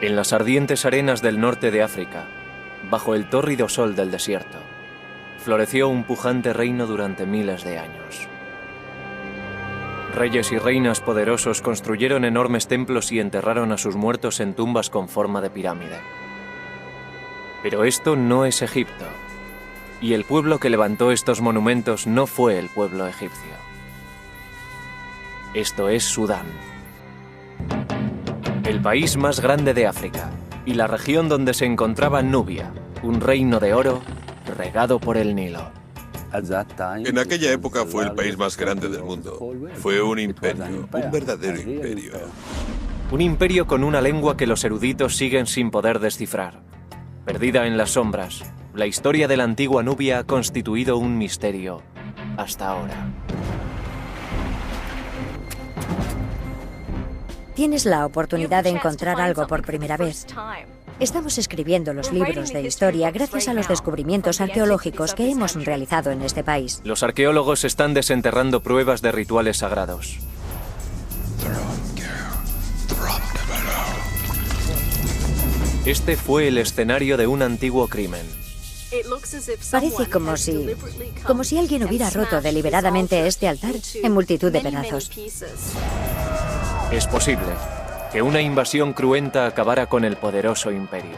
En las ardientes arenas del norte de África, bajo el tórrido sol del desierto, floreció un pujante reino durante miles de años. Reyes y reinas poderosos construyeron enormes templos y enterraron a sus muertos en tumbas con forma de pirámide. Pero esto no es Egipto, y el pueblo que levantó estos monumentos no fue el pueblo egipcio. Esto es Sudán, el país más grande de África, y la región donde se encontraba Nubia, un reino de oro regado por el Nilo. En aquella época fue el país más grande del mundo. Fue un imperio, un verdadero imperio. Un imperio con una lengua que los eruditos siguen sin poder descifrar. Perdida en las sombras, la historia de la antigua Nubia ha constituido un misterio hasta ahora. Tienes la oportunidad de encontrar algo por primera vez. Estamos escribiendo los libros de historia gracias a los descubrimientos arqueológicos que hemos realizado en este país. Los arqueólogos están desenterrando pruebas de rituales sagrados. Este fue el escenario de un antiguo crimen. Parece como si alguien hubiera roto deliberadamente este altar en multitud de pedazos. Es posible que una invasión cruenta acabara con el poderoso imperio.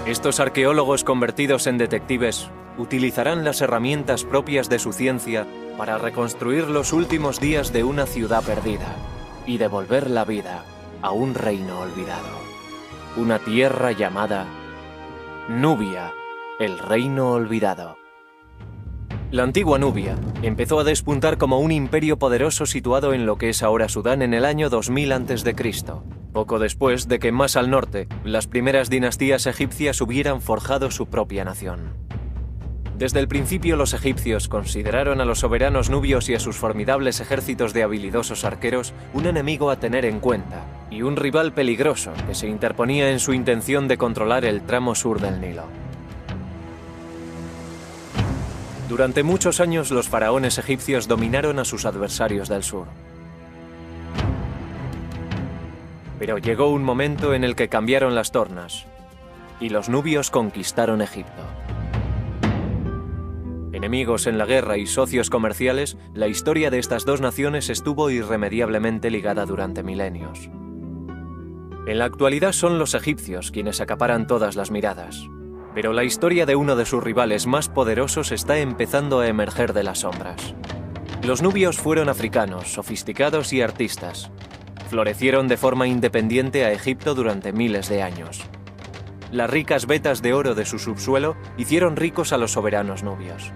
Estos arqueólogos convertidos en detectives utilizarán las herramientas propias de su ciencia para reconstruir los últimos días de una ciudad perdida y devolver la vida a un reino olvidado. Una tierra llamada Nubia, el reino olvidado. La antigua Nubia empezó a despuntar como un imperio poderoso situado en lo que es ahora Sudán en el año 2000 a.C., poco después de que más al norte las primeras dinastías egipcias hubieran forjado su propia nación. Desde el principio los egipcios consideraron a los soberanos nubios y a sus formidables ejércitos de habilidosos arqueros un enemigo a tener en cuenta y un rival peligroso que se interponía en su intención de controlar el tramo sur del Nilo. Durante muchos años los faraones egipcios dominaron a sus adversarios del sur. Pero llegó un momento en el que cambiaron las tornas y los nubios conquistaron Egipto. Enemigos en la guerra y socios comerciales, la historia de estas dos naciones estuvo irremediablemente ligada durante milenios. En la actualidad son los egipcios quienes acaparan todas las miradas. Pero la historia de uno de sus rivales más poderosos está empezando a emerger de las sombras. Los nubios fueron africanos, sofisticados y artistas. Florecieron de forma independiente a Egipto durante miles de años. Las ricas vetas de oro de su subsuelo hicieron ricos a los soberanos nubios.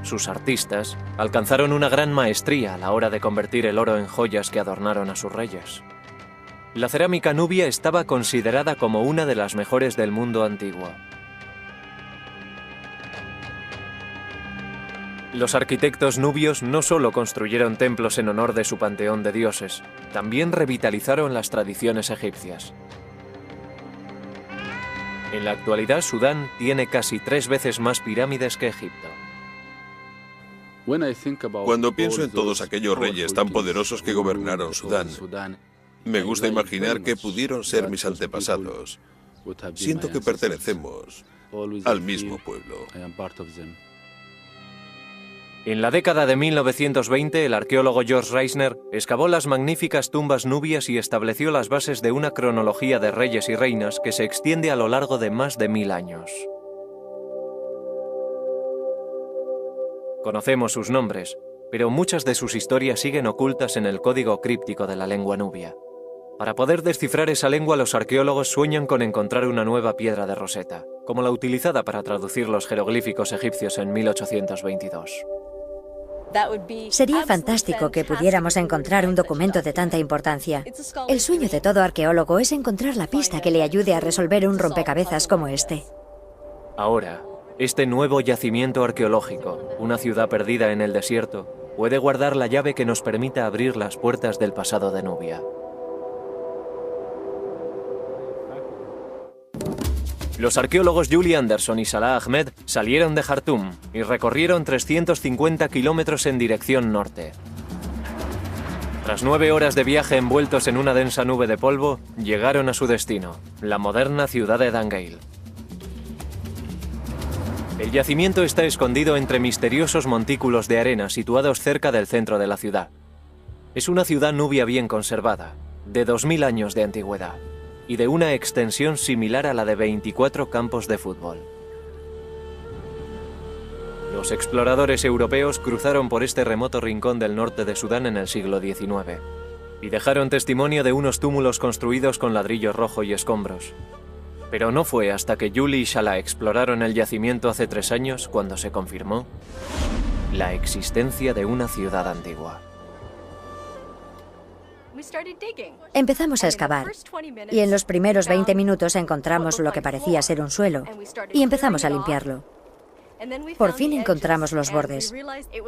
Sus artistas alcanzaron una gran maestría a la hora de convertir el oro en joyas que adornaron a sus reyes. La cerámica nubia estaba considerada como una de las mejores del mundo antiguo. Los arquitectos nubios no solo construyeron templos en honor de su panteón de dioses, también revitalizaron las tradiciones egipcias. En la actualidad, Sudán tiene casi 3 veces más pirámides que Egipto. Cuando pienso en todos aquellos reyes tan poderosos que gobernaron Sudán, me gusta imaginar que pudieron ser mis antepasados. Siento que pertenecemos al mismo pueblo. En la década de 1920, el arqueólogo George Reisner excavó las magníficas tumbas nubias y estableció las bases de una cronología de reyes y reinas que se extiende a lo largo de más de 1000 años. Conocemos sus nombres, pero muchas de sus historias siguen ocultas en el código críptico de la lengua nubia. Para poder descifrar esa lengua, los arqueólogos sueñan con encontrar una nueva piedra de Rosetta, como la utilizada para traducir los jeroglíficos egipcios en 1822. Sería fantástico que pudiéramos encontrar un documento de tanta importancia. El sueño de todo arqueólogo es encontrar la pista que le ayude a resolver un rompecabezas como este. Ahora, este nuevo yacimiento arqueológico, una ciudad perdida en el desierto, puede guardar la llave que nos permita abrir las puertas del pasado de Nubia. Los arqueólogos Julie Anderson y Salah Ahmed salieron de Jartum y recorrieron 350 kilómetros en dirección norte. Tras 9 horas de viaje envueltos en una densa nube de polvo, llegaron a su destino, la moderna ciudad de Dangeil. El yacimiento está escondido entre misteriosos montículos de arena situados cerca del centro de la ciudad. Es una ciudad nubia bien conservada, de 2000 años de antigüedad, y de una extensión similar a la de 24 campos de fútbol. Los exploradores europeos cruzaron por este remoto rincón del norte de Sudán en el siglo XIX y dejaron testimonio de unos túmulos construidos con ladrillo rojo y escombros. Pero no fue hasta que Julie y Salah exploraron el yacimiento hace 3 años cuando se confirmó la existencia de una ciudad antigua. Empezamos a excavar y en los primeros 20 minutos encontramos lo que parecía ser un suelo y empezamos a limpiarlo. Por fin encontramos los bordes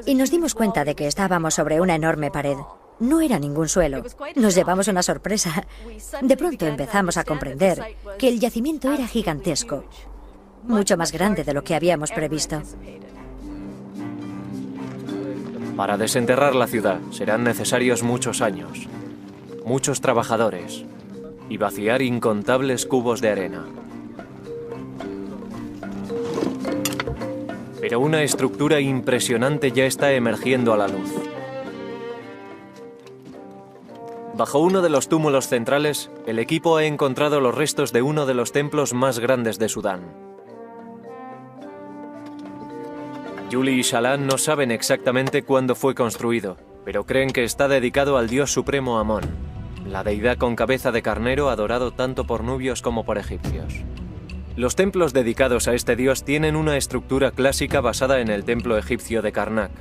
y nos dimos cuenta de que estábamos sobre una enorme pared. No era ningún suelo. Nos llevamos una sorpresa. De pronto empezamos a comprender que el yacimiento era gigantesco, mucho más grande de lo que habíamos previsto. Para desenterrar la ciudad serán necesarios muchos años, muchos trabajadores y vaciar incontables cubos de arena. Pero una estructura impresionante ya está emergiendo a la luz. Bajo uno de los túmulos centrales, el equipo ha encontrado los restos de uno de los templos más grandes de Sudán. Julie y Salah no saben exactamente cuándo fue construido, pero creen que está dedicado al dios supremo Amón, la deidad con cabeza de carnero adorado tanto por nubios como por egipcios. Los templos dedicados a este dios tienen una estructura clásica basada en el templo egipcio de Karnak,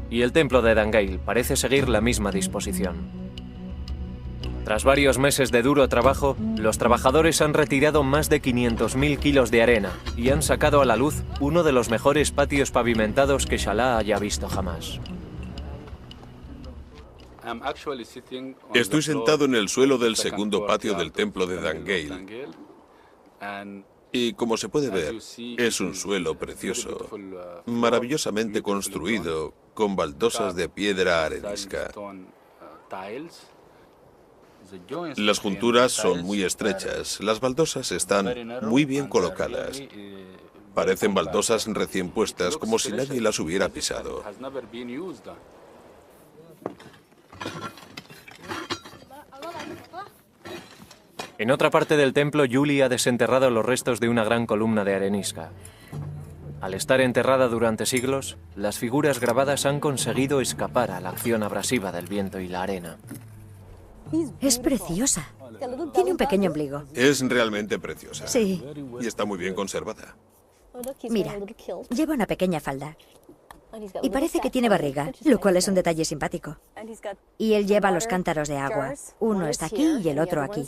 y el templo de Dangeil parece seguir la misma disposición. Tras varios meses de duro trabajo, los trabajadores han retirado más de 500.000 kilos de arena y han sacado a la luz uno de los mejores patios pavimentados que Salah haya visto jamás. Estoy sentado en el suelo del segundo patio del templo de Dangeil. Y como se puede ver, es un suelo precioso, maravillosamente construido, con baldosas de piedra arenisca. Las junturas son muy estrechas, las baldosas están muy bien colocadas. Parecen baldosas recién puestas, como si nadie las hubiera pisado. En otra parte del templo, Julie ha desenterrado los restos de una gran columna de arenisca. Al estar enterrada durante siglos, las figuras grabadas han conseguido escapar a la acción abrasiva del viento y la arena. Es preciosa. Tiene un pequeño ombligo. Es realmente preciosa. Sí. Y está muy bien conservada. Mira, lleva una pequeña falda. Y parece que tiene barriga, lo cual es un detalle simpático. Y él lleva los cántaros de agua. Uno está aquí y el otro aquí.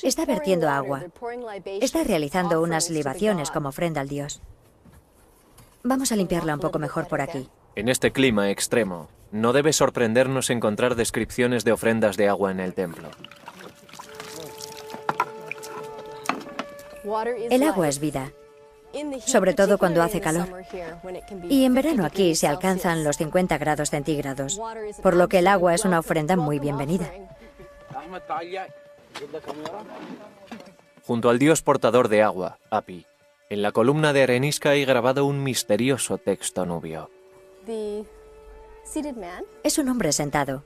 Está vertiendo agua. Está realizando unas libaciones como ofrenda al dios. Vamos a limpiarla un poco mejor por aquí. En este clima extremo, no debe sorprendernos encontrar descripciones de ofrendas de agua en el templo. El agua es vida, sobre todo cuando hace calor. Y en verano aquí se alcanzan los 50 grados centígrados, por lo que el agua es una ofrenda muy bienvenida. Junto al dios portador de agua, Api, en la columna de arenisca hay grabado un misterioso texto nubio. Es un hombre sentado.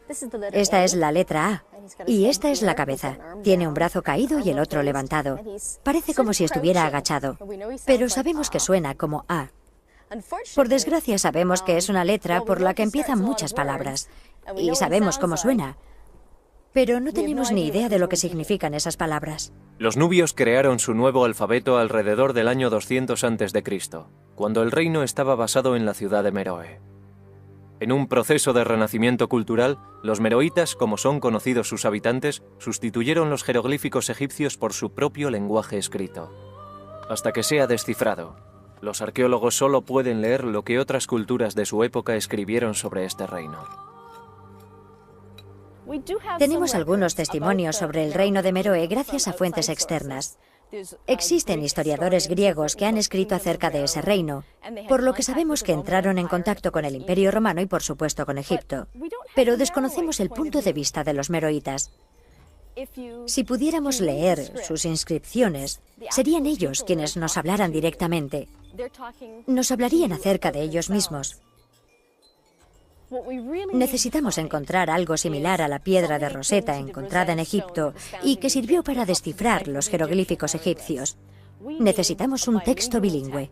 Esta es la letra A. Y esta es la cabeza. Tiene un brazo caído y el otro levantado. Parece como si estuviera agachado. Pero sabemos que suena como A. Por desgracia sabemos que es una letra por la que empiezan muchas palabras. Y sabemos cómo suena. Pero no tenemos ni idea de lo que significan esas palabras. Los nubios crearon su nuevo alfabeto alrededor del año 200 a.C., cuando el reino estaba basado en la ciudad de Meroe. En un proceso de renacimiento cultural, los meroitas, como son conocidos sus habitantes, sustituyeron los jeroglíficos egipcios por su propio lenguaje escrito. Hasta que sea descifrado, los arqueólogos solo pueden leer lo que otras culturas de su época escribieron sobre este reino. Tenemos algunos testimonios sobre el reino de Meroe gracias a fuentes externas, Existen historiadores griegos que han escrito acerca de ese reino, por lo que sabemos que entraron en contacto con el Imperio Romano y, por supuesto, con Egipto. Pero desconocemos el punto de vista de los meroitas. Si pudiéramos leer sus inscripciones, serían ellos quienes nos hablaran directamente. Nos hablarían acerca de ellos mismos. Necesitamos encontrar algo similar a la piedra de Rosetta encontrada en Egipto y que sirvió para descifrar los jeroglíficos egipcios. Necesitamos un texto bilingüe.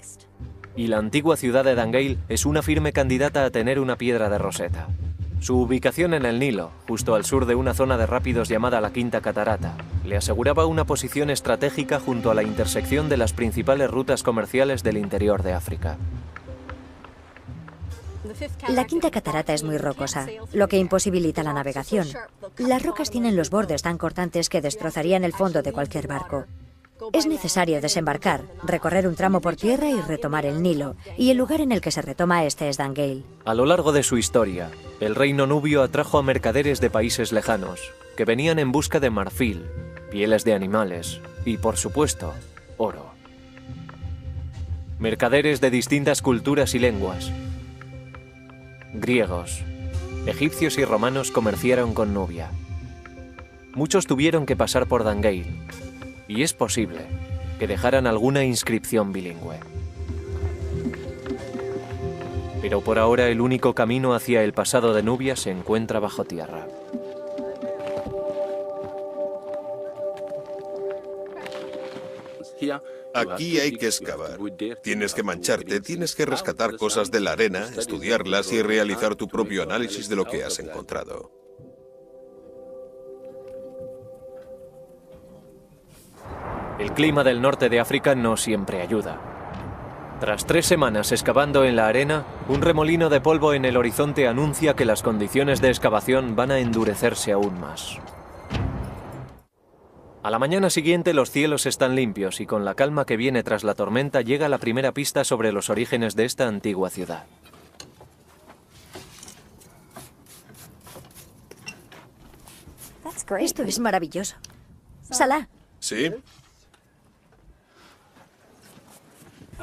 Y la antigua ciudad de Dangeil es una firme candidata a tener una piedra de Rosetta. Su ubicación en el Nilo, justo al sur de una zona de rápidos llamada la Quinta Catarata, le aseguraba una posición estratégica junto a la intersección de las principales rutas comerciales del interior de África. La Quinta Catarata es muy rocosa, lo que imposibilita la navegación. Las rocas tienen los bordes tan cortantes que destrozarían el fondo de cualquier barco. Es necesario desembarcar, recorrer un tramo por tierra y retomar el Nilo, y el lugar en el que se retoma este es Dangeil. A lo largo de su historia, el reino nubio atrajo a mercaderes de países lejanos, que venían en busca de marfil, pieles de animales y, por supuesto, oro. Mercaderes de distintas culturas y lenguas. Griegos, egipcios y romanos comerciaron con Nubia. Muchos tuvieron que pasar por Dangeil, y es posible que dejaran alguna inscripción bilingüe. Pero por ahora el único camino hacia el pasado de Nubia se encuentra bajo tierra. Aquí hay que excavar. Tienes que mancharte, tienes que rescatar cosas de la arena, estudiarlas y realizar tu propio análisis de lo que has encontrado. El clima del norte de África no siempre ayuda. Tras 3 semanas excavando en la arena, un remolino de polvo en el horizonte anuncia que las condiciones de excavación van a endurecerse aún más. A la mañana siguiente los cielos están limpios y con la calma que viene tras la tormenta llega la primera pista sobre los orígenes de esta antigua ciudad. Esto es maravilloso. Salah. ¿Sí?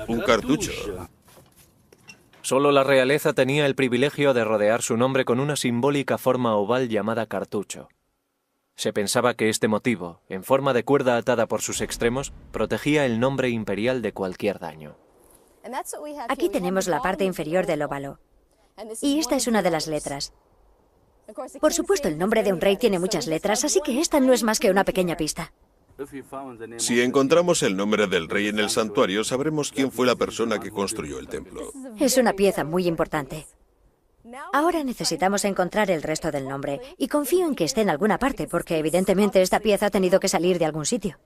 Un cartucho. Solo la realeza tenía el privilegio de rodear su nombre con una simbólica forma oval llamada cartucho. Se pensaba que este motivo, en forma de cuerda atada por sus extremos, protegía el nombre imperial de cualquier daño. Aquí tenemos la parte inferior del óvalo. Y esta es una de las letras. Por supuesto, el nombre de un rey tiene muchas letras, así que esta no es más que una pequeña pista. Si encontramos el nombre del rey en el santuario, sabremos quién fue la persona que construyó el templo. Es una pieza muy importante. Ahora necesitamos encontrar el resto del nombre, y confío en que esté en alguna parte, porque evidentemente esta pieza ha tenido que salir de algún sitio.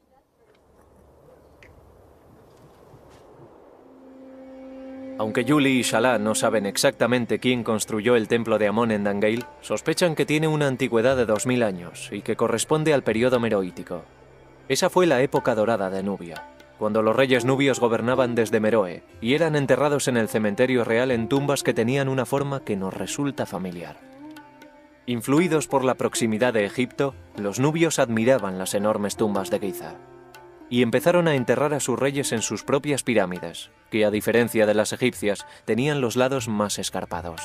Aunque Yuli y Salah no saben exactamente quién construyó el templo de Amón en Dangeil, sospechan que tiene una antigüedad de 2000 años y que corresponde al periodo meroítico. Esa fue la época dorada de Nubia, cuando los reyes nubios gobernaban desde Meroe y eran enterrados en el cementerio real en tumbas que tenían una forma que nos resulta familiar. Influidos por la proximidad de Egipto, los nubios admiraban las enormes tumbas de Giza y empezaron a enterrar a sus reyes en sus propias pirámides, que a diferencia de las egipcias, tenían los lados más escarpados.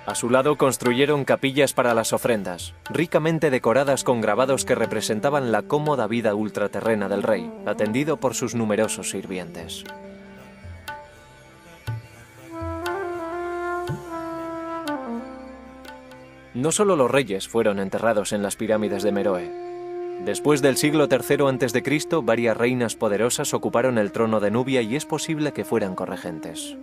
A su lado construyeron capillas para las ofrendas, ricamente decoradas con grabados que representaban la cómoda vida ultraterrena del rey, atendido por sus numerosos sirvientes. No solo los reyes fueron enterrados en las pirámides de Meroe. Después del siglo III a.C., varias reinas poderosas ocuparon el trono de Nubia y es posible que fueran corregentes.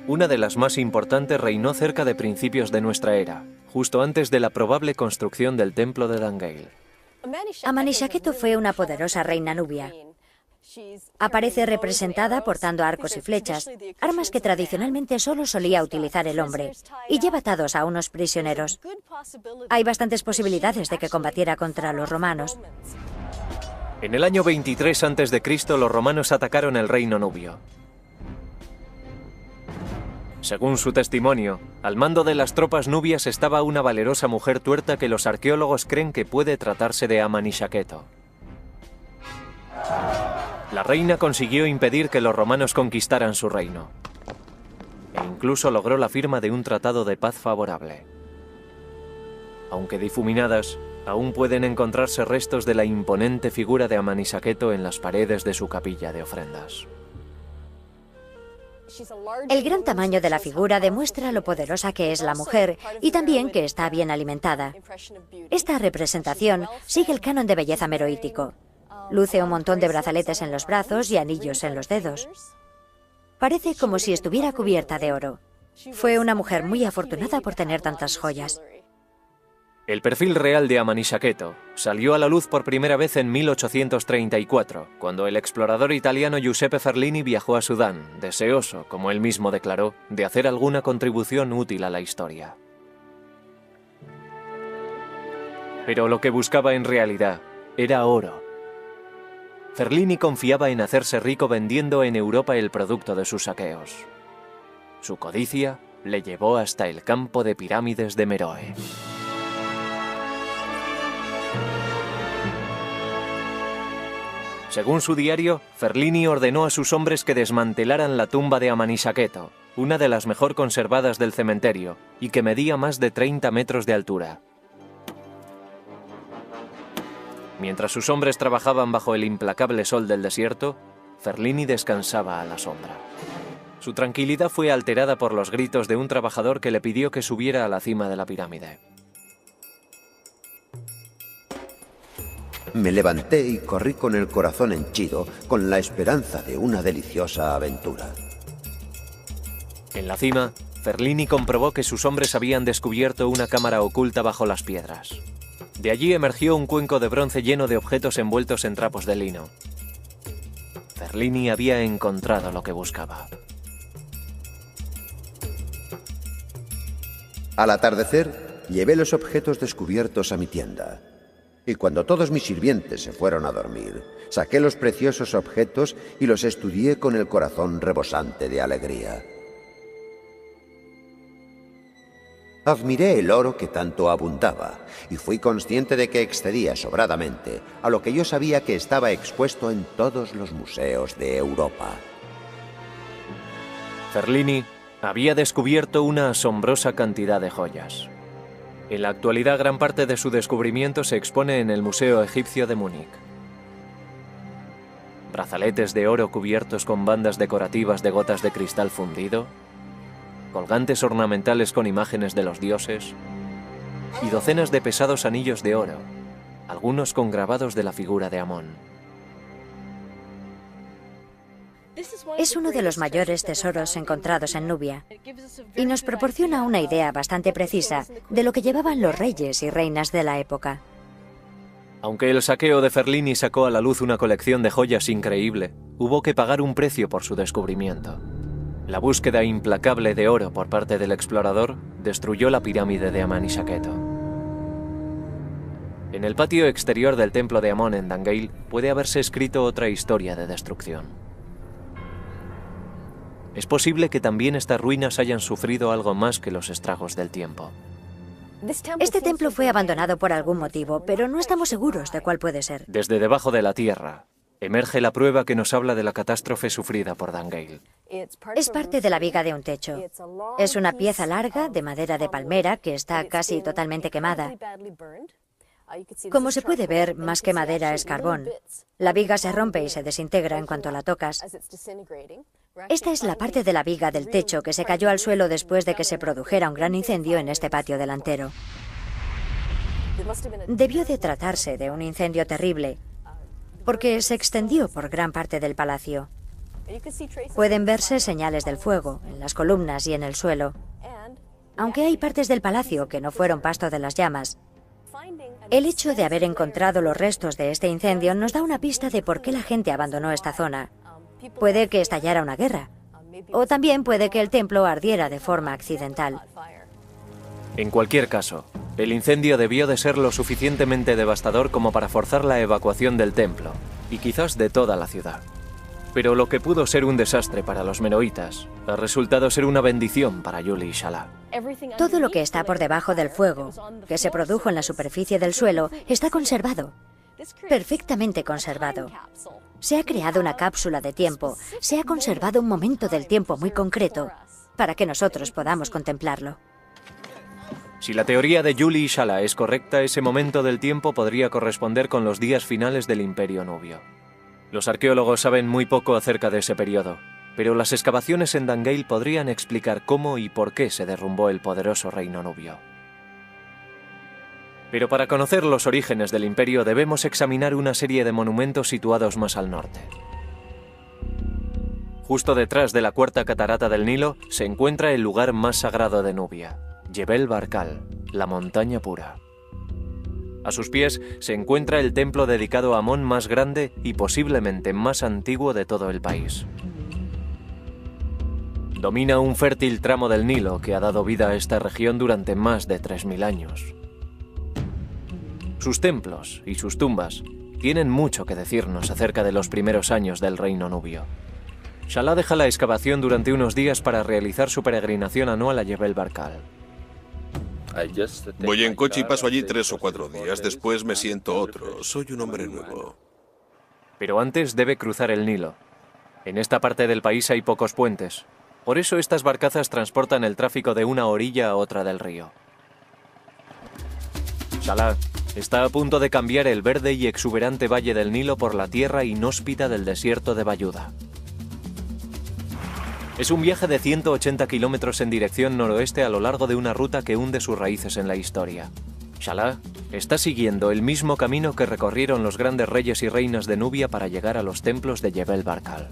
Una de las más importantes reinó cerca de principios de nuestra era, justo antes de la probable construcción del templo de Dangeil. Amenishaketo fue una poderosa reina nubia. Aparece representada portando arcos y flechas, armas que tradicionalmente solo solía utilizar el hombre, y lleva atados a unos prisioneros. Hay bastantes posibilidades de que combatiera contra los romanos. En el año 23 a.C., los romanos atacaron el reino nubio. Según su testimonio, al mando de las tropas nubias estaba una valerosa mujer tuerta que los arqueólogos creen que puede tratarse de Amanisaketo. La reina consiguió impedir que los romanos conquistaran su reino, e incluso logró la firma de un tratado de paz favorable. Aunque difuminadas, aún pueden encontrarse restos de la imponente figura de Amanisaketo en las paredes de su capilla de ofrendas. El gran tamaño de la figura demuestra lo poderosa que es la mujer y también que está bien alimentada. Esta representación sigue el canon de belleza meroítico. Luce un montón de brazaletes en los brazos y anillos en los dedos. Parece como si estuviera cubierta de oro. Fue una mujer muy afortunada por tener tantas joyas. El perfil real de Amanisaketo salió a la luz por primera vez en 1834, cuando el explorador italiano Giuseppe Ferlini viajó a Sudán, deseoso, como él mismo declaró, de hacer alguna contribución útil a la historia. Pero lo que buscaba en realidad era oro. Ferlini confiaba en hacerse rico vendiendo en Europa el producto de sus saqueos. Su codicia le llevó hasta el campo de pirámides de Meroe. Según su diario, Ferlini ordenó a sus hombres que desmantelaran la tumba de Amanisaketo, una de las mejor conservadas del cementerio, y que medía más de 30 metros de altura. Mientras sus hombres trabajaban bajo el implacable sol del desierto, Ferlini descansaba a la sombra. Su tranquilidad fue alterada por los gritos de un trabajador que le pidió que subiera a la cima de la pirámide. Me levanté y corrí con el corazón henchido, con la esperanza de una deliciosa aventura. En la cima, Ferlini comprobó que sus hombres habían descubierto una cámara oculta bajo las piedras. De allí emergió un cuenco de bronce lleno de objetos envueltos en trapos de lino. Ferlini había encontrado lo que buscaba. Al atardecer, llevé los objetos descubiertos a mi tienda. Y cuando todos mis sirvientes se fueron a dormir, saqué los preciosos objetos y los estudié con el corazón rebosante de alegría. Admiré el oro que tanto abundaba y fui consciente de que excedía sobradamente a lo que yo sabía que estaba expuesto en todos los museos de Europa. Ferlini había descubierto una asombrosa cantidad de joyas. En la actualidad, gran parte de su descubrimiento se expone en el Museo Egipcio de Múnich. Brazaletes de oro cubiertos con bandas decorativas de gotas de cristal fundido, colgantes ornamentales con imágenes de los dioses y docenas de pesados anillos de oro, algunos con grabados de la figura de Amón. Es uno de los mayores tesoros encontrados en Nubia y nos proporciona una idea bastante precisa de lo que llevaban los reyes y reinas de la época. Aunque el saqueo de Ferlini sacó a la luz una colección de joyas increíble, hubo que pagar un precio por su descubrimiento. La búsqueda implacable de oro por parte del explorador destruyó la pirámide de Amanisaketo. En el patio exterior del templo de Amón en Dangeil puede haberse escrito otra historia de destrucción. Es posible que también estas ruinas hayan sufrido algo más que los estragos del tiempo. Este templo fue abandonado por algún motivo, pero no estamos seguros de cuál puede ser. Desde debajo de la tierra, emerge la prueba que nos habla de la catástrofe sufrida por Dangeil. Es parte de la viga de un techo. Es una pieza larga de madera de palmera que está casi totalmente quemada. Como se puede ver, más que madera es carbón. La viga se rompe y se desintegra en cuanto la tocas. Esta es la parte de la viga del techo que se cayó al suelo después de que se produjera un gran incendio en este patio delantero. Debió de tratarse de un incendio terrible, porque se extendió por gran parte del palacio. Pueden verse señales del fuego en las columnas y en el suelo. Aunque hay partes del palacio que no fueron pasto de las llamas, el hecho de haber encontrado los restos de este incendio nos da una pista de por qué la gente abandonó esta zona. Puede que estallara una guerra, o también puede que el templo ardiera de forma accidental. En cualquier caso, el incendio debió de ser lo suficientemente devastador como para forzar la evacuación del templo, y quizás de toda la ciudad. Pero lo que pudo ser un desastre para los meroitas ha resultado ser una bendición para Yuli y Shala. Todo lo que está por debajo del fuego, que se produjo en la superficie del suelo, está conservado. Perfectamente conservado. Se ha creado una cápsula de tiempo, se ha conservado un momento del tiempo muy concreto para que nosotros podamos contemplarlo. Si la teoría de Yuli y Shala es correcta, ese momento del tiempo podría corresponder con los días finales del Imperio Nubio. Los arqueólogos saben muy poco acerca de ese periodo, pero las excavaciones en Dangeil podrían explicar cómo y por qué se derrumbó el poderoso reino nubio. Pero para conocer los orígenes del imperio debemos examinar una serie de monumentos situados más al norte. Justo detrás de la cuarta catarata del Nilo se encuentra el lugar más sagrado de Nubia, Jebel Barkal, la montaña pura. A sus pies se encuentra el templo dedicado a Amón más grande y posiblemente más antiguo de todo el país. Domina un fértil tramo del Nilo que ha dado vida a esta región durante más de 3000 años. Sus templos y sus tumbas tienen mucho que decirnos acerca de los primeros años del reino nubio. Shala deja la excavación durante unos días para realizar su peregrinación anual a Jebel Barkal. Voy en coche y paso allí 3 o 4 días. Después me siento otro. Soy un hombre nuevo. Pero antes debe cruzar el Nilo. En esta parte del país hay pocos puentes. Por eso estas barcazas transportan el tráfico de una orilla a otra del río. Shala está a punto de cambiar el verde y exuberante valle del Nilo por la tierra inhóspita del desierto de Bayuda. Es un viaje de 180 kilómetros en dirección noroeste a lo largo de una ruta que hunde sus raíces en la historia. Shala está siguiendo el mismo camino que recorrieron los grandes reyes y reinas de Nubia para llegar a los templos de Jebel Barkal.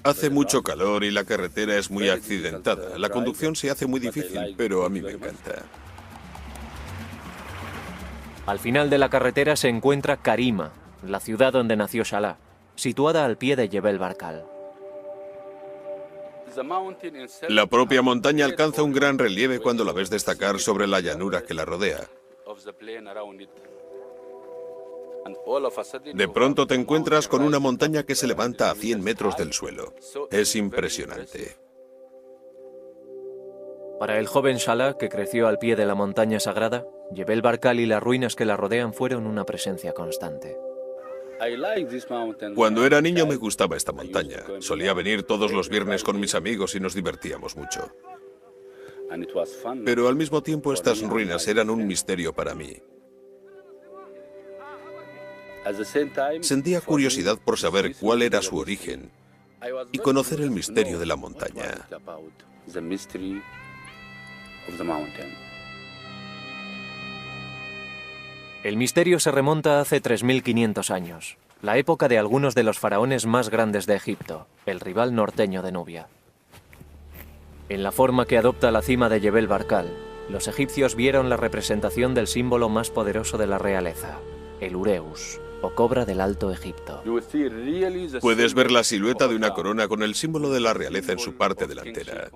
Hace mucho calor y la carretera es muy accidentada. La conducción se hace muy difícil, pero a mí me encanta. Al final de la carretera se encuentra Karima, la ciudad donde nació Shala, situada al pie de Jebel Barkal. La propia montaña alcanza un gran relieve cuando la ves destacar sobre la llanura que la rodea. De pronto te encuentras con una montaña que se levanta a 100 metros del suelo. Es impresionante. Para el joven Shala, que creció al pie de la montaña sagrada, Jebel Barkal y las ruinas que la rodean fueron una presencia constante. Cuando era niño me gustaba esta montaña. Solía venir todos los viernes con mis amigos y nos divertíamos mucho. Pero al mismo tiempo estas ruinas eran un misterio para mí. Sentía curiosidad por saber cuál era su origen y conocer el misterio de la montaña. El misterio se remonta hace 3500 años, la época de algunos de los faraones más grandes de Egipto, el rival norteño de Nubia. En la forma que adopta la cima de Jebel Barkal, los egipcios vieron la representación del símbolo más poderoso de la realeza, el Ureus, o cobra del Alto Egipto. Puedes ver la silueta de una corona con el símbolo de la realeza en su parte delantera.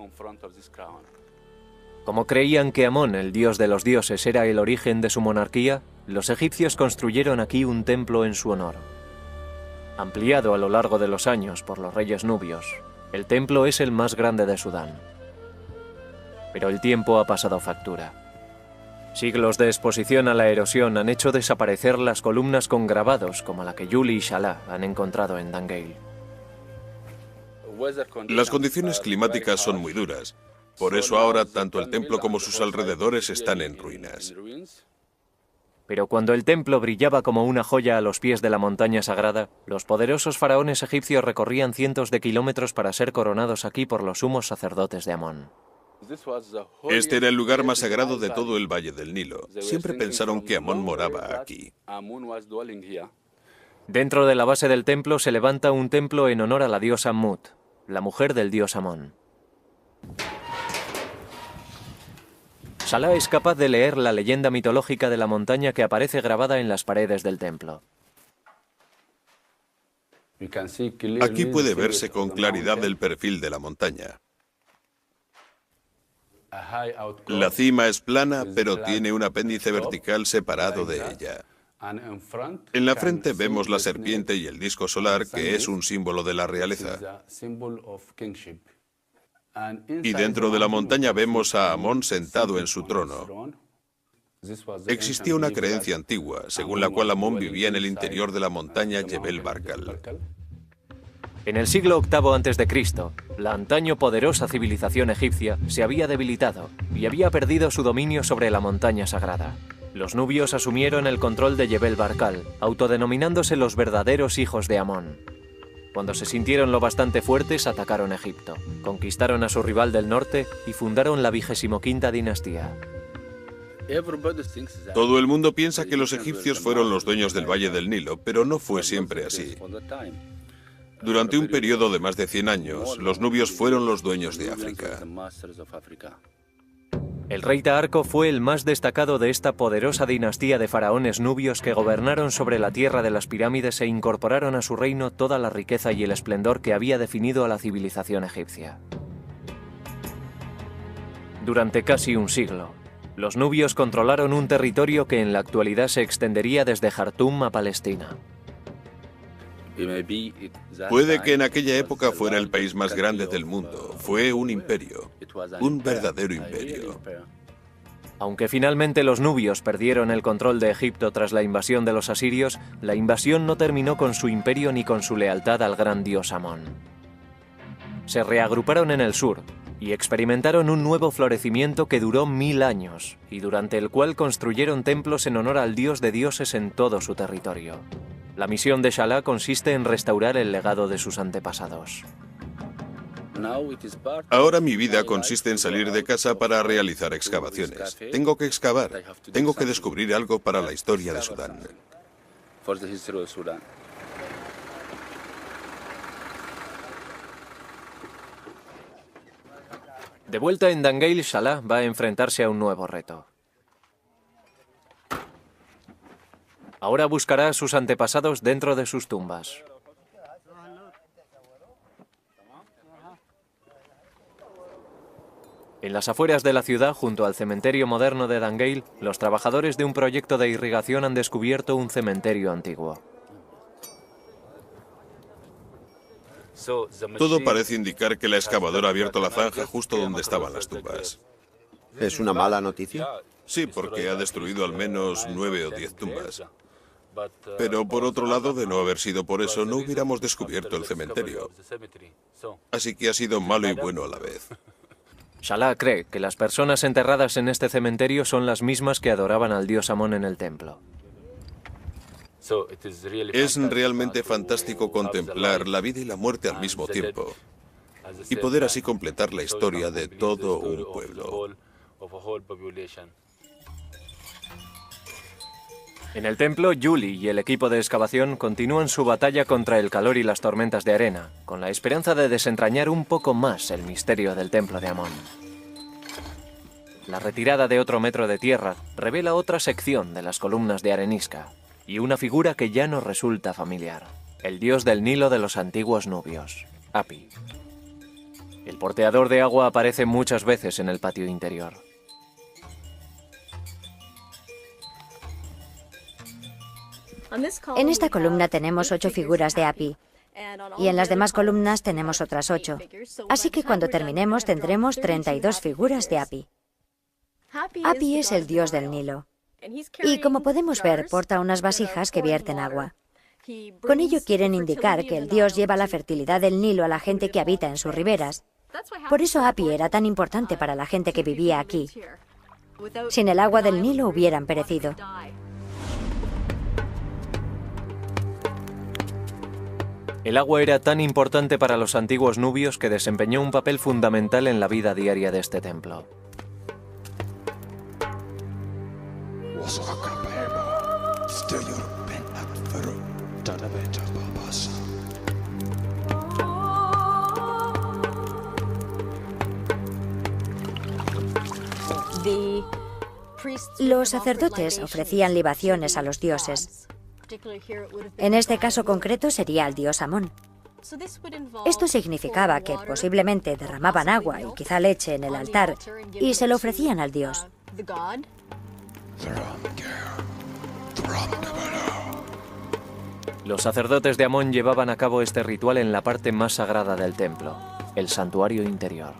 Como creían que Amón, el dios de los dioses, era el origen de su monarquía, los egipcios construyeron aquí un templo en su honor. Ampliado a lo largo de los años por los reyes nubios, el templo es el más grande de Sudán. Pero el tiempo ha pasado factura. Siglos de exposición a la erosión han hecho desaparecer las columnas con grabados como la que Yuli y Shala han encontrado en Dangeil. Las condiciones climáticas son muy duras. Por eso ahora tanto el templo como sus alrededores están en ruinas. Pero cuando el templo brillaba como una joya a los pies de la montaña sagrada, los poderosos faraones egipcios recorrían cientos de kilómetros para ser coronados aquí por los sumos sacerdotes de Amón. Este era el lugar más sagrado de todo el Valle del Nilo. Siempre pensaron que Amón moraba aquí. Dentro de la base del templo se levanta un templo en honor a la diosa Mut, la mujer del dios Amón. Shala es capaz de leer la leyenda mitológica de la montaña que aparece grabada en las paredes del templo. Aquí puede verse con claridad el perfil de la montaña. La cima es plana, pero tiene un apéndice vertical separado de ella. En la frente vemos la serpiente y el disco solar, que es un símbolo de la realeza. Y dentro de la montaña vemos a Amón sentado en su trono. Existía una creencia antigua, según la cual Amón vivía en el interior de la montaña Jebel Barkal. En el siglo VIII a.C., la antaño poderosa civilización egipcia se había debilitado y había perdido su dominio sobre la montaña sagrada. Los nubios asumieron el control de Jebel Barkal, autodenominándose los verdaderos hijos de Amón. Cuando se sintieron lo bastante fuertes, atacaron Egipto, conquistaron a su rival del norte y fundaron la 25ª dinastía. Todo el mundo piensa que los egipcios fueron los dueños del Valle del Nilo, pero no fue siempre así. Durante un periodo de más de 100 años, los nubios fueron los dueños de África. El rey Taharko fue el más destacado de esta poderosa dinastía de faraones nubios que gobernaron sobre la tierra de las pirámides e incorporaron a su reino toda la riqueza y el esplendor que había definido a la civilización egipcia. Durante casi un siglo, los nubios controlaron un territorio que en la actualidad se extendería desde Jartum a Palestina. Puede que en aquella época fuera el país más grande del mundo. Fue un imperio, un verdadero imperio. Aunque finalmente los nubios perdieron el control de Egipto tras la invasión de los asirios, la invasión no terminó con su imperio ni con su lealtad al gran dios Amón. Se reagruparon en el sur y experimentaron un nuevo florecimiento que duró 1000 años y durante el cual construyeron templos en honor al dios de dioses en todo su territorio. La misión de Salah consiste en restaurar el legado de sus antepasados. Ahora mi vida consiste en salir de casa para realizar excavaciones. Tengo que excavar, tengo que descubrir algo para la historia de Sudán. De vuelta en Dangeil, Salah va a enfrentarse a un nuevo reto. Ahora buscará a sus antepasados dentro de sus tumbas. En las afueras de la ciudad, junto al cementerio moderno de Dangeil, los trabajadores de un proyecto de irrigación han descubierto un cementerio antiguo. Todo parece indicar que la excavadora ha abierto la zanja justo donde estaban las tumbas. ¿Es una mala noticia? Sí, porque ha destruido al menos 9 o 10 tumbas. Pero por otro lado, de no haber sido por eso, no hubiéramos descubierto el cementerio. Así que ha sido malo y bueno a la vez. Salah cree que las personas enterradas en este cementerio son las mismas que adoraban al dios Amón en el templo. Es realmente fantástico contemplar la vida y la muerte al mismo tiempo y poder así completar la historia de todo un pueblo. En el templo, Julie y el equipo de excavación continúan su batalla contra el calor y las tormentas de arena, con la esperanza de desentrañar un poco más el misterio del templo de Amón. La retirada de otro metro de tierra revela otra sección de las columnas de arenisca y una figura que ya nos resulta familiar: el dios del Nilo de los antiguos nubios, Hapi. El porteador de agua aparece muchas veces en el patio interior. En esta columna tenemos 8 figuras de Hapi, y en las demás columnas tenemos otras 8. Así que cuando terminemos tendremos 32 figuras de Hapi. Hapi es el dios del Nilo, y como podemos ver, porta unas vasijas que vierten agua. Con ello quieren indicar que el dios lleva la fertilidad del Nilo a la gente que habita en sus riberas. Por eso Hapi era tan importante para la gente que vivía aquí. Sin el agua del Nilo hubieran perecido. El agua era tan importante para los antiguos nubios que desempeñó un papel fundamental en la vida diaria de este templo. Los sacerdotes ofrecían libaciones a los dioses. En este caso concreto sería al dios Amón. Esto significaba que posiblemente derramaban agua y quizá leche en el altar y se lo ofrecían al dios. Los sacerdotes de Amón llevaban a cabo este ritual en la parte más sagrada del templo, el santuario interior.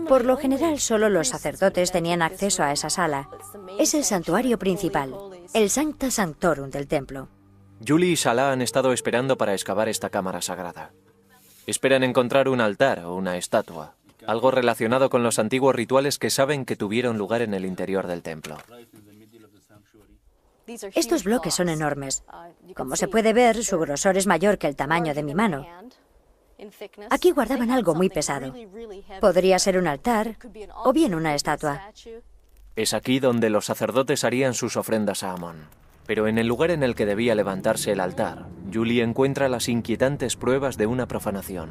Por lo general, solo los sacerdotes tenían acceso a esa sala. Es el santuario principal, el Sancta Sanctorum del templo. Julie y Salah han estado esperando para excavar esta cámara sagrada. Esperan encontrar un altar o una estatua, algo relacionado con los antiguos rituales que saben que tuvieron lugar en el interior del templo. Estos bloques son enormes. Como se puede ver, su grosor es mayor que el tamaño de mi mano. Aquí guardaban algo muy pesado. Podría ser un altar o bien una estatua. Es aquí donde los sacerdotes harían sus ofrendas a Amón. Pero en el lugar en el que debía levantarse el altar, Julie encuentra las inquietantes pruebas de una profanación.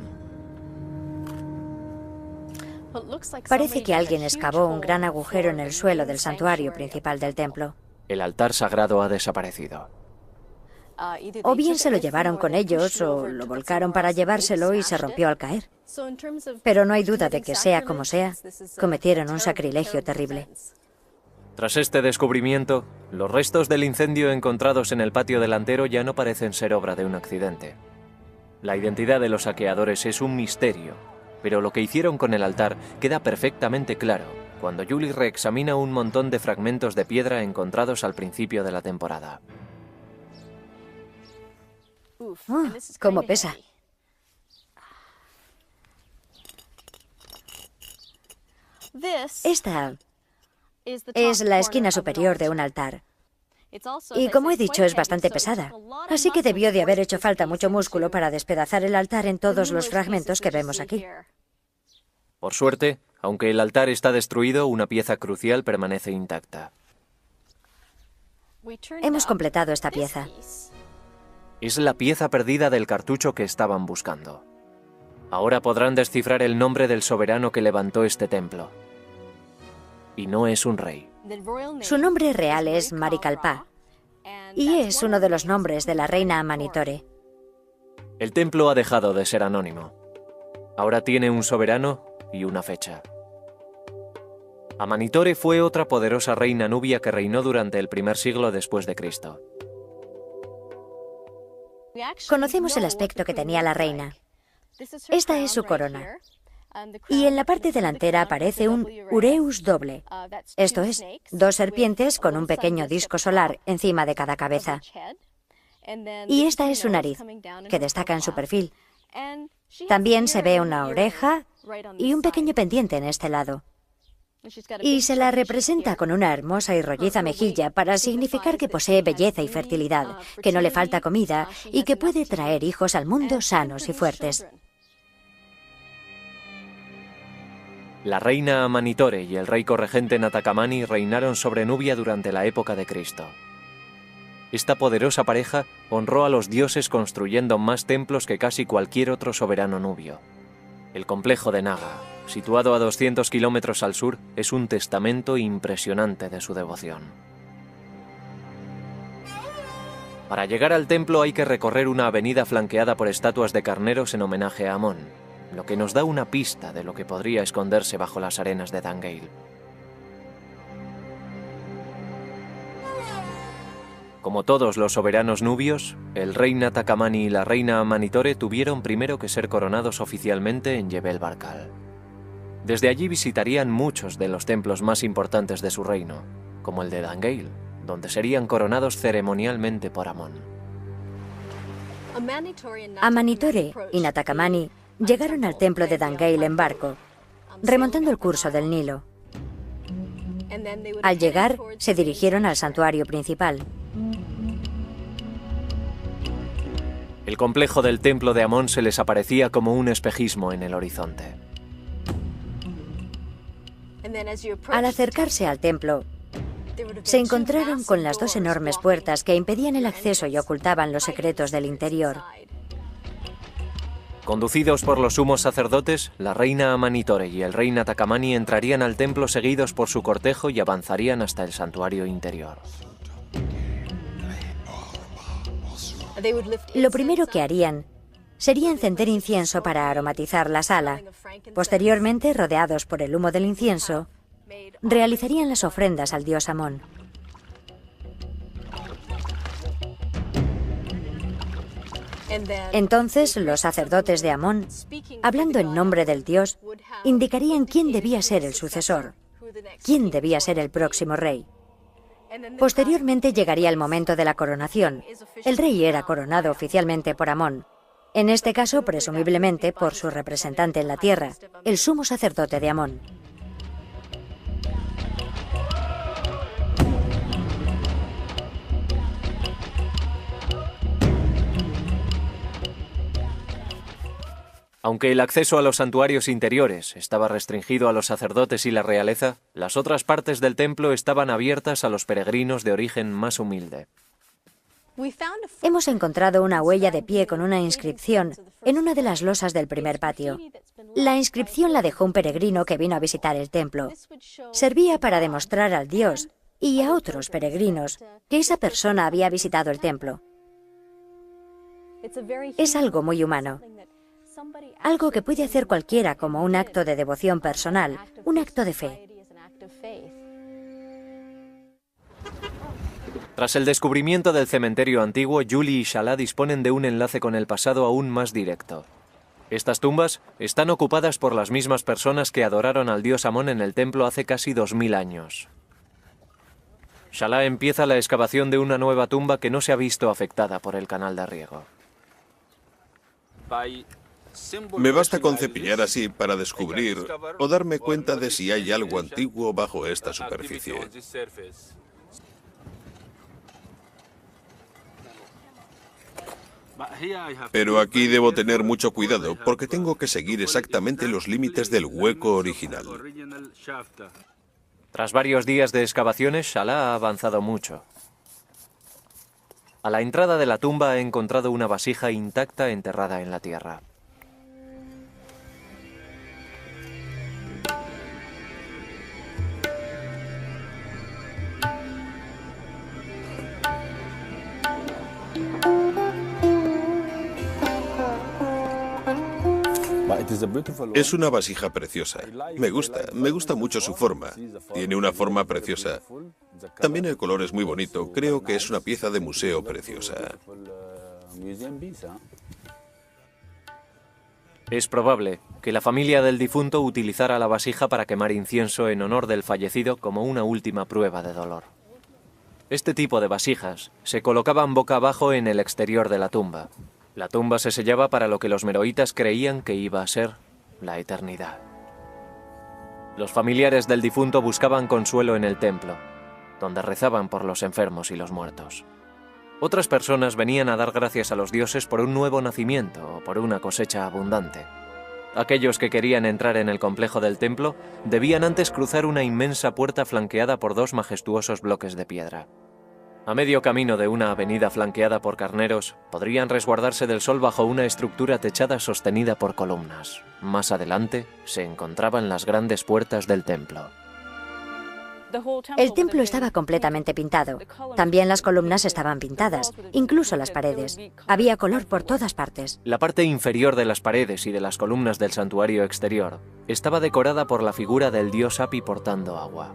Parece que alguien excavó un gran agujero en el suelo del santuario principal del templo. El altar sagrado ha desaparecido. O bien se lo llevaron con ellos o lo volcaron para llevárselo y se rompió al caer. Pero no hay duda de que, sea como sea, cometieron un sacrilegio terrible. Tras este descubrimiento, los restos del incendio encontrados en el patio delantero ya no parecen ser obra de un accidente. La identidad de los saqueadores es un misterio, pero lo que hicieron con el altar queda perfectamente claro cuando Julie reexamina un montón de fragmentos de piedra encontrados al principio de la temporada. ¡Cómo pesa! Esta es la esquina superior de un altar. Y como he dicho, es bastante pesada. Así que debió de haber hecho falta mucho músculo para despedazar el altar en todos los fragmentos que vemos aquí. Por suerte, aunque el altar está destruido, una pieza crucial permanece intacta. Hemos completado esta pieza. Es la pieza perdida del cartucho que estaban buscando. Ahora podrán descifrar el nombre del soberano que levantó este templo. Y no es un rey. Su nombre real es Marikalpa, y es uno de los nombres de la reina Amanitore. El templo ha dejado de ser anónimo. Ahora tiene un soberano y una fecha. Amanitore fue otra poderosa reina nubia que reinó durante el primer siglo después de Cristo. Conocemos el aspecto que tenía la reina. Esta es su corona. Y en la parte delantera aparece un ureus doble, esto es, dos serpientes con un pequeño disco solar encima de cada cabeza. Y esta es su nariz, que destaca en su perfil. También se ve una oreja y un pequeño pendiente en este lado. Y se la representa con una hermosa y rolliza mejilla para significar que posee belleza y fertilidad, que no le falta comida y que puede traer hijos al mundo sanos y fuertes. La reina Amanitore y el rey corregente Natakamani reinaron sobre Nubia durante la época de Cristo. Esta poderosa pareja honró a los dioses construyendo más templos que casi cualquier otro soberano nubio. El complejo de Naga, situado a 200 kilómetros al sur, es un testamento impresionante de su devoción. Para llegar al templo hay que recorrer una avenida flanqueada por estatuas de carneros en homenaje a Amón, lo que nos da una pista de lo que podría esconderse bajo las arenas de Dangale. Como todos los soberanos nubios, el rey Natakamani y la reina Amanitore tuvieron primero que ser coronados oficialmente en Jebel Barkal. Desde allí visitarían muchos de los templos más importantes de su reino, como el de Dangale, donde serían coronados ceremonialmente por Amón. Amanitore y Natakamani llegaron al templo de Dangale en barco, remontando el curso del Nilo. Al llegar, se dirigieron al santuario principal. El complejo del templo de Amón se les aparecía como un espejismo en el horizonte. Al acercarse al templo, se encontraron con las dos enormes puertas que impedían el acceso y ocultaban los secretos del interior. Conducidos por los sumos sacerdotes, la reina Amanitore y el rey Natakamani entrarían al templo seguidos por su cortejo y avanzarían hasta el santuario interior. Lo primero que harían sería encender incienso para aromatizar la sala. Posteriormente, rodeados por el humo del incienso, realizarían las ofrendas al dios Amón. Entonces los sacerdotes de Amón, hablando en nombre del dios, indicarían quién debía ser el sucesor, quién debía ser el próximo rey. Posteriormente llegaría el momento de la coronación. El rey era coronado oficialmente por Amón, en este caso presumiblemente por su representante en la tierra, el sumo sacerdote de Amón. Aunque el acceso a los santuarios interiores estaba restringido a los sacerdotes y la realeza, las otras partes del templo estaban abiertas a los peregrinos de origen más humilde. Hemos encontrado una huella de pie con una inscripción en una de las losas del primer patio. La inscripción la dejó un peregrino que vino a visitar el templo. Servía para demostrar al dios y a otros peregrinos que esa persona había visitado el templo. Es algo muy humano. Algo que puede hacer cualquiera como un acto de devoción personal, un acto de fe. Tras el descubrimiento del cementerio antiguo, Julie y Salah disponen de un enlace con el pasado aún más directo. Estas tumbas están ocupadas por las mismas personas que adoraron al dios Amón en el templo hace casi 2000 años. Salah empieza la excavación de una nueva tumba que no se ha visto afectada por el canal de riego. Me basta con cepillar así para descubrir o darme cuenta de si hay algo antiguo bajo esta superficie. Pero aquí debo tener mucho cuidado porque tengo que seguir exactamente los límites del hueco original. Tras varios días de excavaciones, Salah ha avanzado mucho. A la entrada de la tumba ha encontrado una vasija intacta enterrada en la tierra. Es una vasija preciosa. Me gusta mucho su forma. Tiene una forma preciosa. También el color es muy bonito. Creo que es una pieza de museo preciosa. Es probable que la familia del difunto utilizara la vasija para quemar incienso en honor del fallecido como una última prueba de dolor. Este tipo de vasijas se colocaban boca abajo en el exterior de la tumba. La tumba se sellaba para lo que los meroitas creían que iba a ser la eternidad. Los familiares del difunto buscaban consuelo en el templo, donde rezaban por los enfermos y los muertos. Otras personas venían a dar gracias a los dioses por un nuevo nacimiento o por una cosecha abundante. Aquellos que querían entrar en el complejo del templo debían antes cruzar una inmensa puerta flanqueada por dos majestuosos bloques de piedra. A medio camino de una avenida flanqueada por carneros, podrían resguardarse del sol bajo una estructura techada sostenida por columnas. Más adelante se encontraban las grandes puertas del templo. El templo estaba completamente pintado. También las columnas estaban pintadas, incluso las paredes. Había color por todas partes. La parte inferior de las paredes y de las columnas del santuario exterior estaba decorada por la figura del dios Hapi portando agua,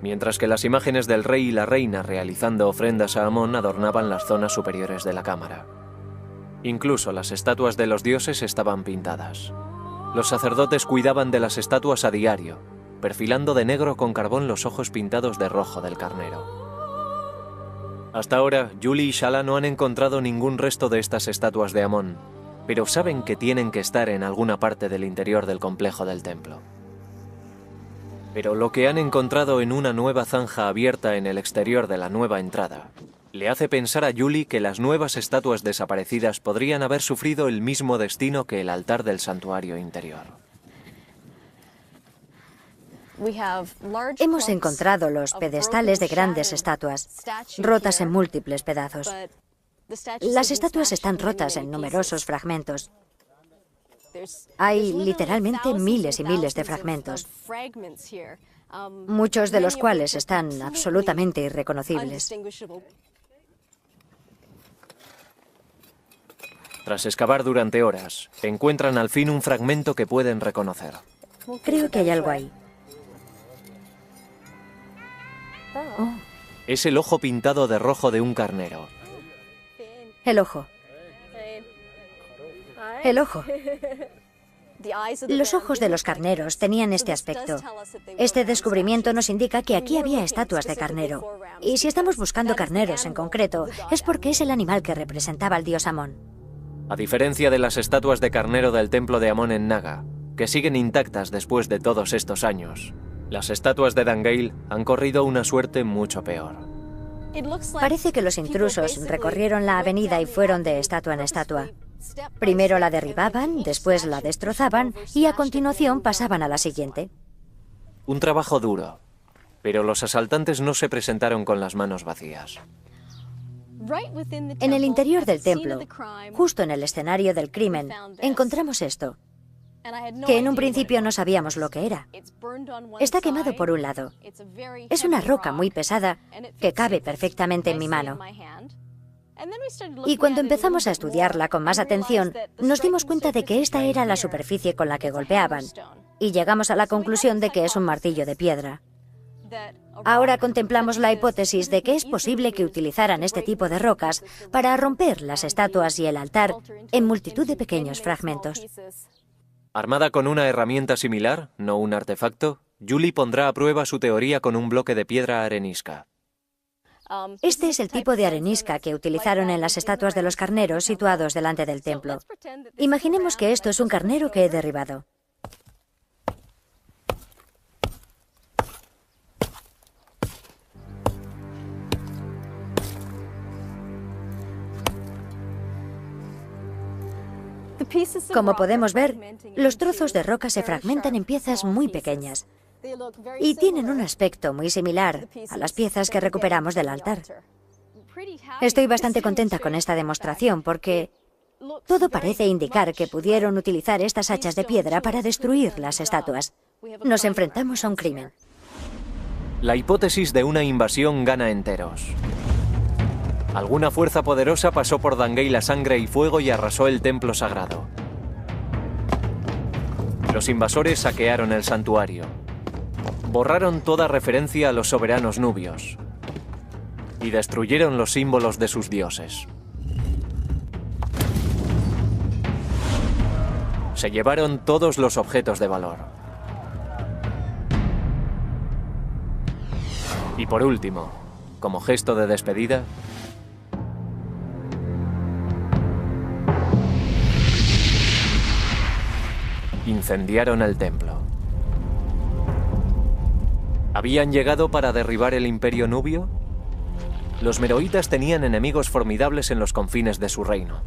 mientras que las imágenes del rey y la reina realizando ofrendas a Amón adornaban las zonas superiores de la cámara. Incluso las estatuas de los dioses estaban pintadas. Los sacerdotes cuidaban de las estatuas a diario, perfilando de negro con carbón los ojos pintados de rojo del carnero. Hasta ahora, Julie y Salah no han encontrado ningún resto de estas estatuas de Amón, pero saben que tienen que estar en alguna parte del interior del complejo del templo. Pero lo que han encontrado en una nueva zanja abierta en el exterior de la nueva entrada le hace pensar a Julie que las nuevas estatuas desaparecidas podrían haber sufrido el mismo destino que el altar del santuario interior. Hemos encontrado los pedestales de grandes estatuas, rotas en múltiples pedazos. Las estatuas están rotas en numerosos fragmentos. Hay literalmente miles y miles de fragmentos, muchos de los cuales están absolutamente irreconocibles. Tras excavar durante horas, encuentran al fin un fragmento que pueden reconocer. Creo que hay algo ahí. Oh. Es el ojo pintado de rojo de un carnero. El ojo. El ojo. Los ojos de los carneros tenían este aspecto. Este descubrimiento nos indica que aquí había estatuas de carnero. Y si estamos buscando carneros en concreto, es porque es el animal que representaba al dios Amón. A diferencia de las estatuas de carnero del templo de Amón en Naga, que siguen intactas después de todos estos años, las estatuas de Dangeil han corrido una suerte mucho peor. Parece que los intrusos recorrieron la avenida y fueron de estatua en estatua. Primero la derribaban, después la destrozaban y a continuación pasaban a la siguiente. Un trabajo duro, pero los asaltantes no se presentaron con las manos vacías. En el interior del templo, justo en el escenario del crimen, encontramos esto, que en un principio no sabíamos lo que era. Está quemado por un lado. Es una roca muy pesada que cabe perfectamente en mi mano. Y cuando empezamos a estudiarla con más atención, nos dimos cuenta de que esta era la superficie con la que golpeaban, y llegamos a la conclusión de que es un martillo de piedra. Ahora contemplamos la hipótesis de que es posible que utilizaran este tipo de rocas para romper las estatuas y el altar en multitud de pequeños fragmentos. Armada con una herramienta similar, no un artefacto, Julie pondrá a prueba su teoría con un bloque de piedra arenisca. Este es el tipo de arenisca que utilizaron en las estatuas de los carneros situados delante del templo. Imaginemos que esto es un carnero que he derribado. Como podemos ver, los trozos de roca se fragmentan en piezas muy pequeñas y tienen un aspecto muy similar a las piezas que recuperamos del altar. Estoy bastante contenta con esta demostración porque todo parece indicar que pudieron utilizar estas hachas de piedra para destruir las estatuas. Nos enfrentamos a un crimen. La hipótesis de una invasión gana enteros. Alguna fuerza poderosa pasó por Dangeil a sangre y fuego y arrasó el templo sagrado. Los invasores saquearon el santuario. Borraron toda referencia a los soberanos nubios. Y destruyeron los símbolos de sus dioses. Se llevaron todos los objetos de valor. Y por último, como gesto de despedida, incendiaron el templo. ¿Habían llegado para derribar el imperio nubio? Los meroitas tenían enemigos formidables en los confines de su reino.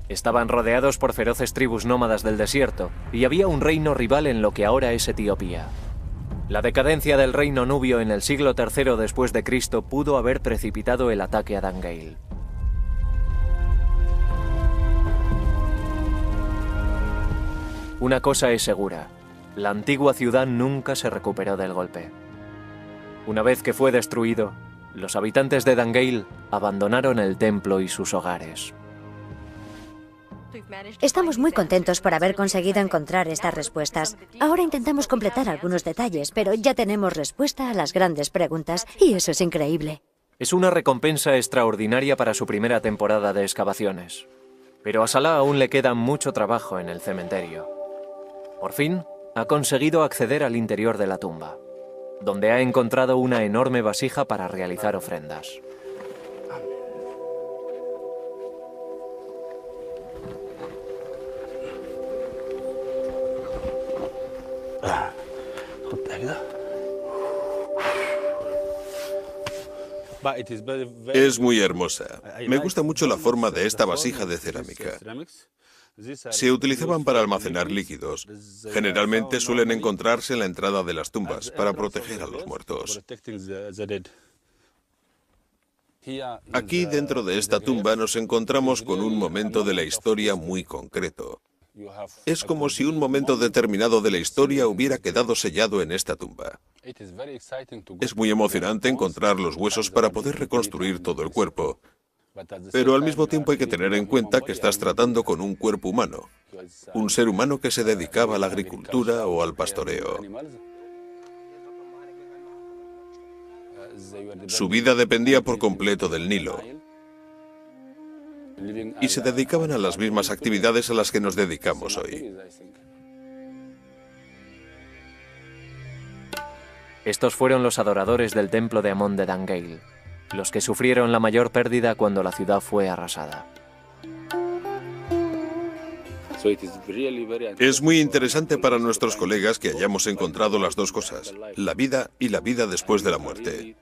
Estaban rodeados por feroces tribus nómadas del desierto, y había un reino rival en lo que ahora es Etiopía. La decadencia del reino nubio en el siglo III después de Cristo pudo haber precipitado el ataque a Dangeil. Una cosa es segura, la antigua ciudad nunca se recuperó del golpe. Una vez que fue destruido, los habitantes de Dangeil abandonaron el templo y sus hogares. Estamos muy contentos por haber conseguido encontrar estas respuestas. Ahora intentamos completar algunos detalles, pero ya tenemos respuesta a las grandes preguntas, y eso es increíble. Es una recompensa extraordinaria para su primera temporada de excavaciones. Pero a Salah aún le queda mucho trabajo en el cementerio. Por fin, ha conseguido acceder al interior de la tumba, donde ha encontrado una enorme vasija para realizar ofrendas. Es muy hermosa. Me gusta mucho la forma de esta vasija de cerámica. Se utilizaban para almacenar líquidos. Generalmente suelen encontrarse en la entrada de las tumbas para proteger a los muertos. Aquí, dentro de esta tumba, nos encontramos con un momento de la historia muy concreto. Es como si un momento determinado de la historia hubiera quedado sellado en esta tumba. Es muy emocionante encontrar los huesos para poder reconstruir todo el cuerpo. Pero al mismo tiempo hay que tener en cuenta que estás tratando con un cuerpo humano, un ser humano que se dedicaba a la agricultura o al pastoreo. Su vida dependía por completo del Nilo. y se dedicaban a las mismas actividades a las que nos dedicamos hoy. Estos fueron los adoradores del templo de Amón de Dangeil, los que sufrieron la mayor pérdida cuando la ciudad fue arrasada. Es muy interesante para nuestros colegas que hayamos encontrado las dos cosas, la vida y la vida después de la muerte.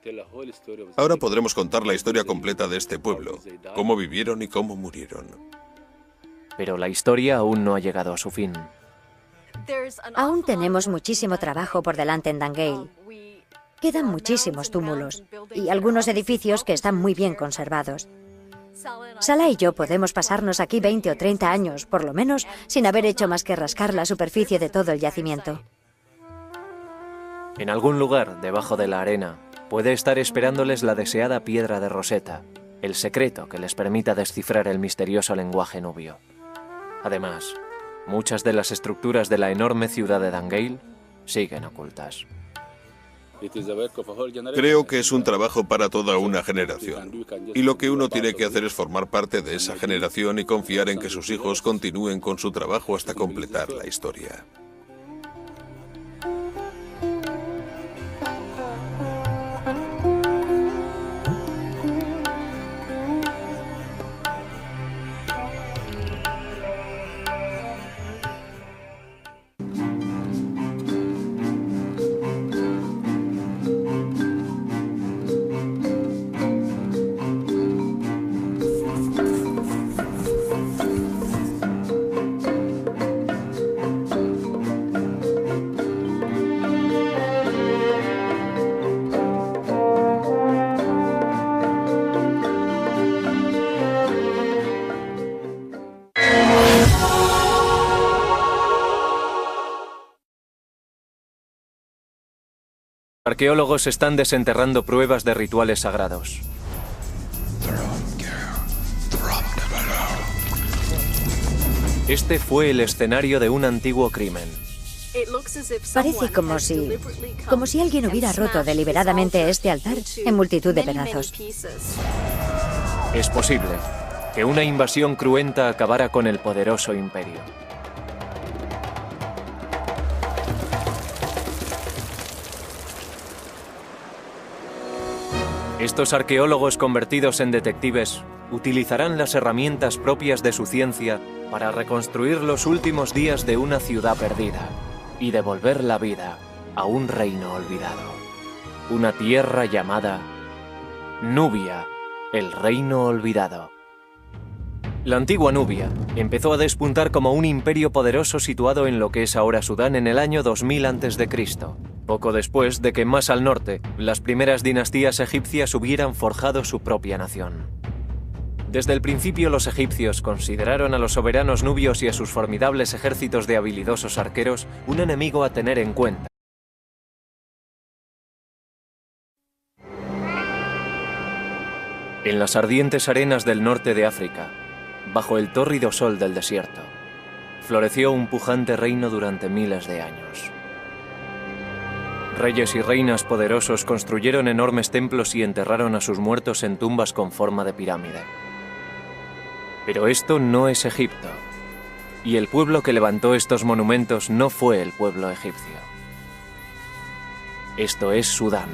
Ahora podremos contar la historia completa de este pueblo, cómo vivieron y cómo murieron. Pero la historia aún no ha llegado a su fin. Aún tenemos muchísimo trabajo por delante en Dangeil. Quedan muchísimos túmulos y algunos edificios que están muy bien conservados. Salah y yo podemos pasarnos aquí 20 o 30 años, por lo menos, sin haber hecho más que rascar la superficie de todo el yacimiento. En algún lugar, debajo de la arena, puede estar esperándoles la deseada piedra de Rosetta, el secreto que les permita descifrar el misterioso lenguaje nubio. Además, muchas de las estructuras de la enorme ciudad de Dangeil siguen ocultas. Creo que es un trabajo para toda una generación. Y lo que uno tiene que hacer es formar parte de esa generación y confiar en que sus hijos continúen con su trabajo hasta completar la historia. Arqueólogos están desenterrando pruebas de rituales sagrados. Este fue el escenario de un antiguo crimen. Parece como si alguien hubiera roto deliberadamente este altar en multitud de pedazos. Es posible que una invasión cruenta acabara con el poderoso imperio. Estos arqueólogos convertidos en detectives utilizarán las herramientas propias de su ciencia para reconstruir los últimos días de una ciudad perdida y devolver la vida a un reino olvidado. Una tierra llamada Nubia, el reino olvidado. La antigua Nubia empezó a despuntar como un imperio poderoso situado en lo que es ahora Sudán en el año 2000 a.C., poco después de que más al norte las primeras dinastías egipcias hubieran forjado su propia nación. Desde el principio los egipcios consideraron a los soberanos nubios y a sus formidables ejércitos de habilidosos arqueros un enemigo a tener en cuenta. En las ardientes arenas del norte de África, bajo el tórrido sol del desierto, floreció un pujante reino durante miles de años. Reyes y reinas poderosos construyeron enormes templos y enterraron a sus muertos en tumbas con forma de pirámide. Pero esto no es Egipto, y el pueblo que levantó estos monumentos no fue el pueblo egipcio. Esto es Sudán,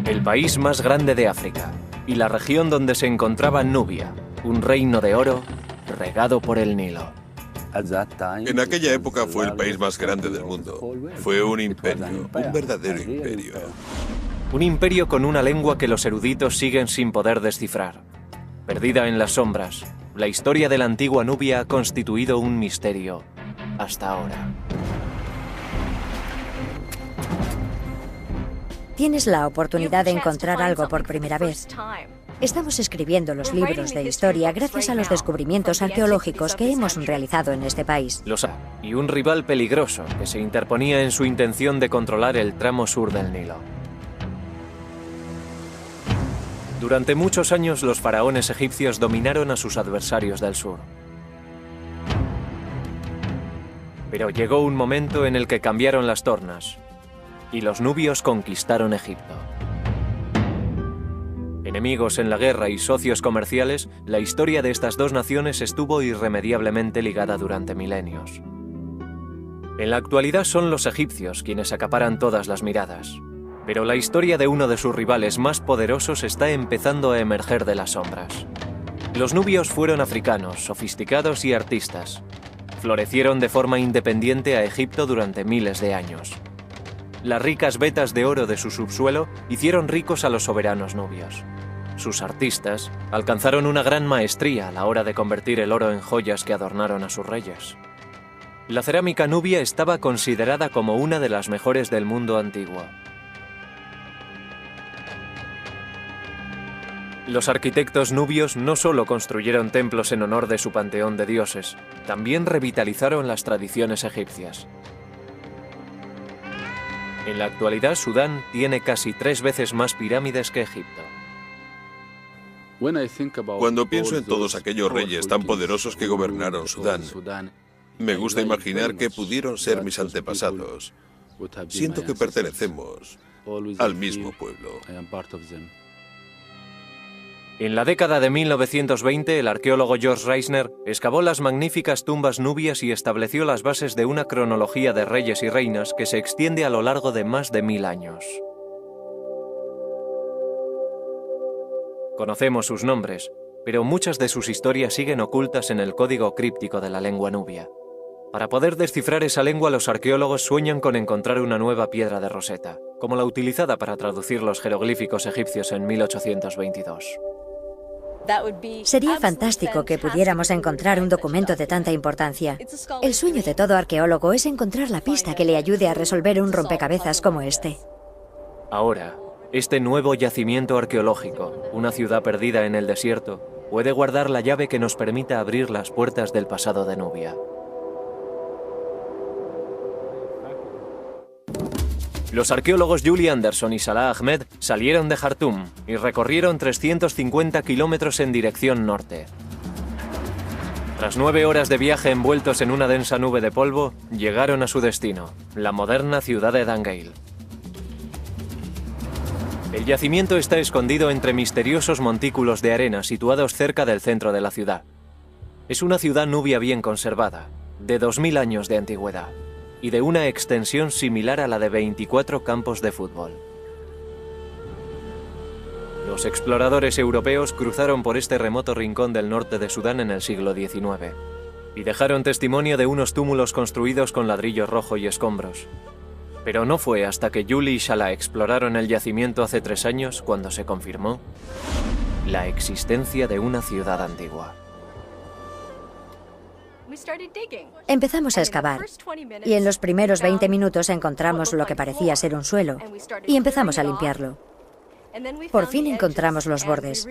el país más grande de África, y la región donde se encontraba Nubia, un reino de oro regado por el Nilo. En aquella época fue el país más grande del mundo. Fue un imperio, un verdadero imperio. Un imperio con una lengua que los eruditos siguen sin poder descifrar. Perdida en las sombras, la historia de la antigua Nubia ha constituido un misterio hasta ahora. Tienes la oportunidad de encontrar algo por primera vez. Estamos escribiendo los libros de historia gracias a los descubrimientos arqueológicos que hemos realizado en este país. Y un rival peligroso que se interponía en su intención de controlar el tramo sur del Nilo. Durante muchos años los faraones egipcios dominaron a sus adversarios del sur. Pero llegó un momento en el que cambiaron las tornas y los nubios conquistaron Egipto. Enemigos en la guerra y socios comerciales, la historia de estas dos naciones estuvo irremediablemente ligada durante milenios. En la actualidad son los egipcios quienes acaparan todas las miradas, pero la historia de uno de sus rivales más poderosos está empezando a emerger de las sombras. Los nubios fueron africanos, sofisticados y artistas. Florecieron de forma independiente a Egipto durante miles de años. Las ricas vetas de oro de su subsuelo hicieron ricos a los soberanos nubios. Sus artistas alcanzaron una gran maestría a la hora de convertir el oro en joyas que adornaron a sus reyes. La cerámica nubia estaba considerada como una de las mejores del mundo antiguo. Los arquitectos nubios no solo construyeron templos en honor de su panteón de dioses, también revitalizaron las tradiciones egipcias. En la actualidad, Sudán tiene casi 3 veces más pirámides que Egipto. Cuando pienso en todos aquellos reyes tan poderosos que gobernaron Sudán, me gusta imaginar que pudieron ser mis antepasados. Siento que pertenecemos al mismo pueblo. En la década de 1920, el arqueólogo George Reisner excavó las magníficas tumbas nubias y estableció las bases de una cronología de reyes y reinas que se extiende a lo largo de más de 1000 años. Conocemos sus nombres, pero muchas de sus historias siguen ocultas en el código críptico de la lengua nubia. Para poder descifrar esa lengua, los arqueólogos sueñan con encontrar una nueva piedra de Rosetta, como la utilizada para traducir los jeroglíficos egipcios en 1822. Sería fantástico que pudiéramos encontrar un documento de tanta importancia. El sueño de todo arqueólogo es encontrar la pista que le ayude a resolver un rompecabezas como este. Ahora, este nuevo yacimiento arqueológico, una ciudad perdida en el desierto, puede guardar la llave que nos permita abrir las puertas del pasado de Nubia. Los arqueólogos Julie Anderson y Salah Ahmed salieron de Jartum y recorrieron 350 kilómetros en dirección norte. Tras 9 horas de viaje envueltos en una densa nube de polvo, llegaron a su destino, la moderna ciudad de Dangeil. El yacimiento está escondido entre misteriosos montículos de arena situados cerca del centro de la ciudad. Es una ciudad nubia bien conservada, de 2000 años de antigüedad, y de una extensión similar a la de 24 campos de fútbol. Los exploradores europeos cruzaron por este remoto rincón del norte de Sudán en el siglo XIX y dejaron testimonio de unos túmulos construidos con ladrillo rojo y escombros. Pero no fue hasta que Julie y Salah exploraron el yacimiento hace 3 años cuando se confirmó la existencia de una ciudad antigua. Empezamos a excavar, y en los primeros 20 minutos encontramos lo que parecía ser un suelo, y empezamos a limpiarlo. Por fin encontramos los bordes,